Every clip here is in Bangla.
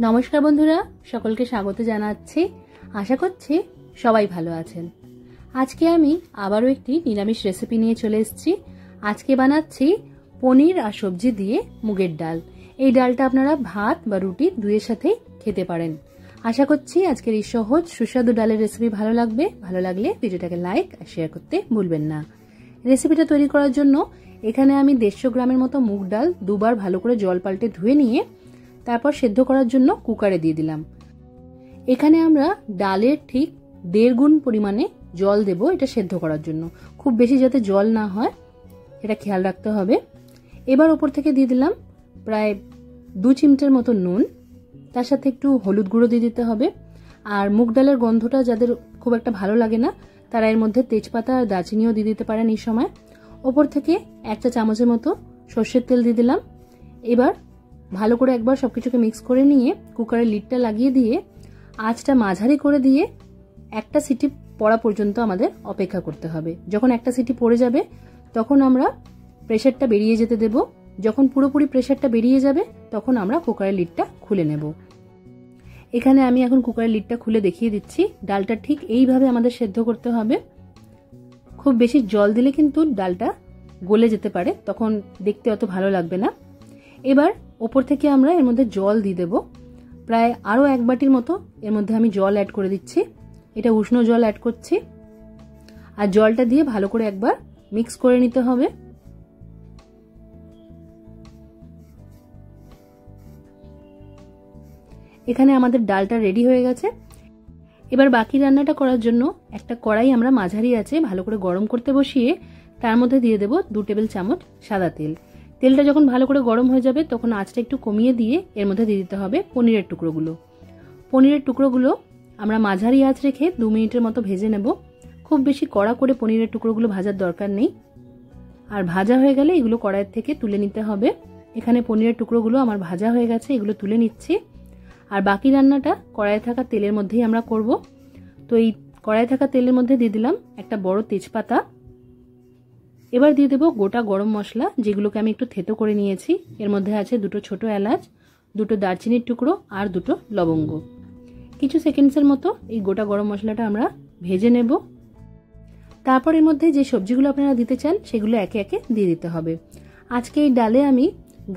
নমস্কার বন্ধুরা, সকলকে স্বাগত জানাচ্ছি। আশা করছি সবাই ভালো আছেন। আজকে আমি আবারও একটি নিরামিষ রেসিপি নিয়ে চলে এসেছি। আজকে বানাচ্ছি পনির আর সবজি দিয়ে মুগের ডাল। এই ডালটা আপনারা ভাত বা রুটি দুইয়ের সাথেই খেতে পারেন। আশা করছি আজকের এই সহজ সুস্বাদু ডালের রেসিপি ভালো লাগবে। ভালো লাগলে ভিডিওটাকে লাইক আর শেয়ার করতে ভুলবেন না। রেসিপিটা তৈরি করার জন্য এখানে আমি 150 গ্রামের মতো মুগ ডাল দুবার ভালো করে জল পাল্টে ধুয়ে নিয়ে তারপর সেদ্ধ করার জন্য কুকারে দিয়ে দিলাম। এখানে আমরা ডালের ঠিক 1.5 গুণ পরিমাণে জল দেব এটা সেদ্ধ করার জন্য। খুব বেশি যাতে জল না হয় এটা খেয়াল রাখতে হবে। এবার উপর থেকে দিয়ে দিলাম প্রায় 2 চিমটের মতো নুন, তার সাথে একটু হলুদ গুঁড়ো দিয়ে দিতে হবে। আর মুগ ডালের গন্ধটা যাদের খুব একটা ভালো লাগে না তারা এর মধ্যে তেজপাতা আর দারচিনিও দিয়ে দিতে পারেন এই সময়। ওপর থেকে 1 চা চামচের মতো সর্ষের তেল দিয়ে দিলাম। এবার ভালো করে একবার সবকিছুকে মিক্স করে নিয়ে কুকারের লিডটা লাগিয়ে দিয়ে আঁচটা মাঝারি করে দিয়ে একটা সিটি পড়া পর্যন্ত আমাদের অপেক্ষা করতে হবে। যখন একটা সিটি পড়ে যাবে তখন আমরা প্রেসারটা বেরিয়ে যেতে দেব। যখন পুরোপুরি প্রেসারটা বেরিয়ে যাবে তখন আমরা কুকারের লিডটা খুলে নেব। এখানে আমি এখন কুকারের লিডটা খুলে দেখিয়ে দিচ্ছি। ডালটা ঠিক এইভাবে আমাদের সেদ্ধ করতে হবে। খুব বেশি জল দিলে কিন্তু ডালটা গলে যেতে পারে, তখন দেখতে অত ভালো লাগবে না। এবার ওপর থেকে আমরা এর মধ্যে জল দিয়ে দেব। প্রায় আরো 1 বাটির মতো এর মধ্যে আমি জল অ্যাড করে দিচ্ছি। এটা উষ্ণ জল অ্যাড করছি। আর জলটা দিয়ে ভালো করে একবার মিক্স করে নিতে হবে। এখানে আমাদের ডালটা রেডি হয়ে গেছে। এবার বাকি রান্নাটা করার জন্য একটা কড়াই আমরা মাঝারি আঁচে ভালো করে গরম করতে বসিয়ে তার মধ্যে দিয়ে দেব 2 টেবিল চামচ সাদা তেল। তেলটা যখন ভালো করে গরম হয়ে যাবে তখন আঁচটা একটু কমিয়ে দিয়ে এর মধ্যে দিয়ে দিতে হবে পনিরের টুকরোগুলো। পনিরের টুকরোগুলো আমরা মাঝারি আঁচ রেখে 2 মিনিটের মতো ভেজে নেব। খুব বেশি কড়া করে পনিরের টুকরোগুলো ভাজার দরকার নেই। আর ভাজা হয়ে গেলে এগুলো কড়াইয়ের থেকে তুলে নিতে হবে। এখানে পনিরের টুকরোগুলো আমার ভাজা হয়ে গেছে, এগুলো তুলে নিচ্ছি। আর বাকি রান্নাটা কড়াইয়ে থাকা তেলের মধ্যেই আমরা করব। তো এই কড়াইয়ে থাকা তেলের মধ্যে দিয়ে দিলাম একটা বড় তেজপাতা। এবার দিয়ে দেব গোটা গরম মশলা, যেগুলোকে আমি একটু থেতো করে নিয়েছি। এর মধ্যে আছে 2 ছোট এলাচ, 2 দারচিনির টুকরো আর 2 লবঙ্গ। কিছু সেকেন্ডসের মতো এই গোটা গরম মশলাটা আমরা ভেজে নেব। তারপর এর মধ্যে যে সবজিগুলো আপনারা দিতে চান সেগুলো একে একে দিয়ে দিতে হবে। আজকে এই ডালে আমি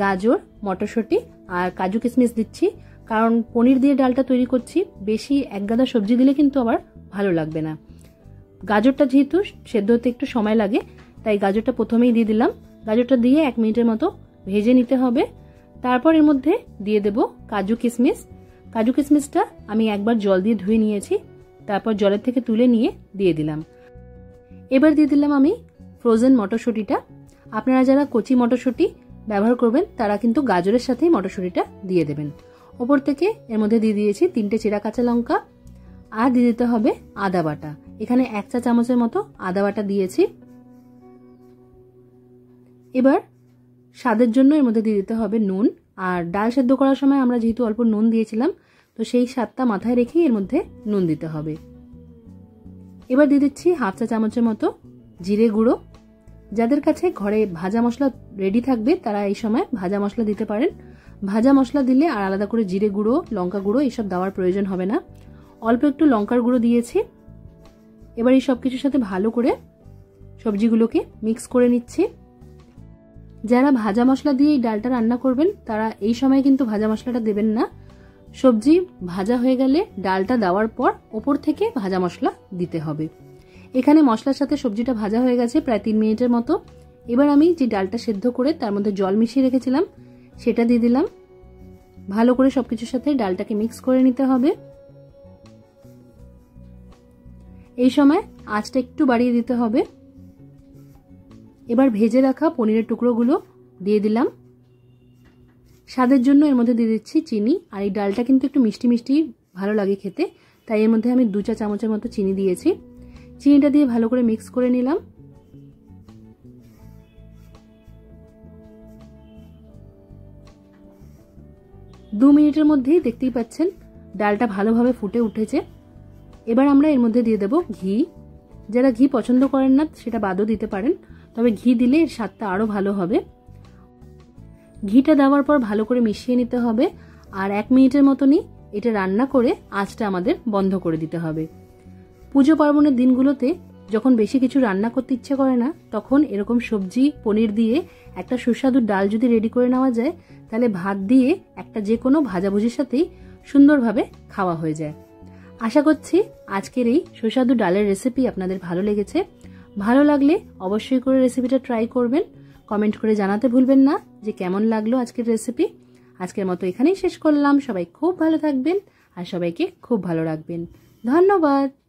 গাজর, মটরশুঁটি আর কাজু কিশমিশ দিচ্ছি, কারণ পনির দিয়ে ডালটা তৈরি করছি। বেশি একগাদা সবজি দিলে কিন্তু আবার ভালো লাগবে না। গাজরটা যেহেতু সেদ্ধ হতে একটু সময় লাগে তাই গাজরটা প্রথমেই দিয়ে দিলাম। গাজরটা দিয়ে 1 মিনিটের মতো ভেজে নিতে হবে। তারপর এর মধ্যে দিয়ে দেব কাজু কিশমিশ। কাজু কিশমিশটা আমি একবার জল দিয়ে ধুয়ে নিয়েছি, তারপর জলের থেকে তুলে নিয়ে দিয়ে দিলাম। এবার দিয়ে দিলাম আমি ফ্রোজেন মটরশুঁটিটা। আপনারা যারা কচি মটরশুঁটি ব্যবহার করবেন তারা কিন্তু গাজরের সাথেই মটরশুঁটিটা দিয়ে দেবেন। ওপর থেকে এর মধ্যে দিয়ে দিয়েছি 3টে চেরা কাঁচা লঙ্কা আর দিয়ে দিতে হবে আদা বাটা। এখানে 1 চা চামচের মতো আদা বাটা দিয়েছি। এবার স্বাদের জন্য এর মধ্যে দিয়ে দিতে হবে নুন। আর ডাল সেদ্ধ করার সময় আমরা যেহেতু অল্প নুন দিয়েছিলাম তো সেই স্বাদটা মাথায় রেখে এর মধ্যে নুন দিতে হবে। এবার দিয়ে দিচ্ছি 1/2 চা চামচের মতো জিরে গুঁড়ো। যাদের কাছে ঘরে ভাজা মশলা রেডি থাকবে তারা এই সময় ভাজা মশলা দিতে পারেন। ভাজা মশলা দিলে আর আলাদা করে জিরে গুঁড়ো, লঙ্কা গুঁড়ো এসব দেওয়ার প্রয়োজন হবে না। অল্প একটু লঙ্কার গুঁড়ো দিয়েছি। এবার এই সব কিছুর সাথে ভালো করে সবজিগুলোকে মিক্স করে নিচ্ছি। যারা ভাজা মশলা দিয়ে এই ডালটা রান্না করবেন তারা এই সময় কিন্তু ভাজা মশলাটা দেবেন না। সবজি ভাজা হয়ে গেলে ডালটা দেওয়ার পর ওপর থেকে ভাজা মশলা দিতে হবে। এখানে মশলার সাথে সবজিটা ভাজা হয়ে গেছে প্রায় 3 মিনিটের মতো। এবার আমি যে ডালটা সেদ্ধ করে তার মধ্যে জল মিশিয়ে রেখেছিলাম সেটা দিয়ে দিলাম। ভালো করে সবকিছুর সাথে ডালটাকে মিক্স করে নিতে হবে। এই সময় আঁচটা একটু বাড়িয়ে দিতে হবে। এবার ভেজে রাখা পনিরের টুকরোগুলো দিয়ে দিলাম। স্বাদের জন্য এর মধ্যে দিয়ে দিচ্ছি চিনি। আর এই ডালটা কিন্তু একটু মিষ্টি মিষ্টি ভালো লাগে খেতে, তাই এর মধ্যে আমি 2 চা চামচের মতো চিনি দিয়েছি। চিনিটা দিয়ে ভালো করে মিক্স করে নিলাম। দু মিনিটের মধ্যেই দেখতেই পাচ্ছেন ডালটা ভালোভাবে ফুটে উঠেছে। এবার আমরা এর মধ্যে দিয়ে দেব ঘি। যারা ঘি পছন্দ করেন না সেটা বাদও দিতে পারেন, তবে ঘি দিলে এর স্বাদটা আরো ভালো হবে। ঘিটা দেওয়ার পর ভালো করে মিশিয়ে নিতে হবে। আর 1 মিনিটের মতনই এটা রান্না করে আঁচটা আমাদের বন্ধ করে দিতে হবে। পুজো পার্বণের দিনগুলোতে যখন বেশি কিছু রান্না করতে ইচ্ছে করে না, তখন এরকম সবজি পনির দিয়ে একটা সুস্বাদু ডাল যদি রেডি করে নেওয়া যায়, তাহলে ভাত দিয়ে একটা যে কোনো ভাজাভুজির সাথেই সুন্দরভাবে খাওয়া হয়ে যায়। আশা করছি আজকের এই সুস্বাদু ডালের রেসিপি আপনাদের ভালো লেগেছে। ভালো লাগলে অবশ্যই করে রেসিপিটা ট্রাই করবেন। কমেন্ট করে জানাতে ভুলবেন না যে কেমন লাগলো আজকের রেসিপি। আজকের মতো এখানেই শেষ করলাম। সবাই খুব ভালো থাকবেন আর সবাইকে খুব ভালো রাখবেন। ধন্যবাদ।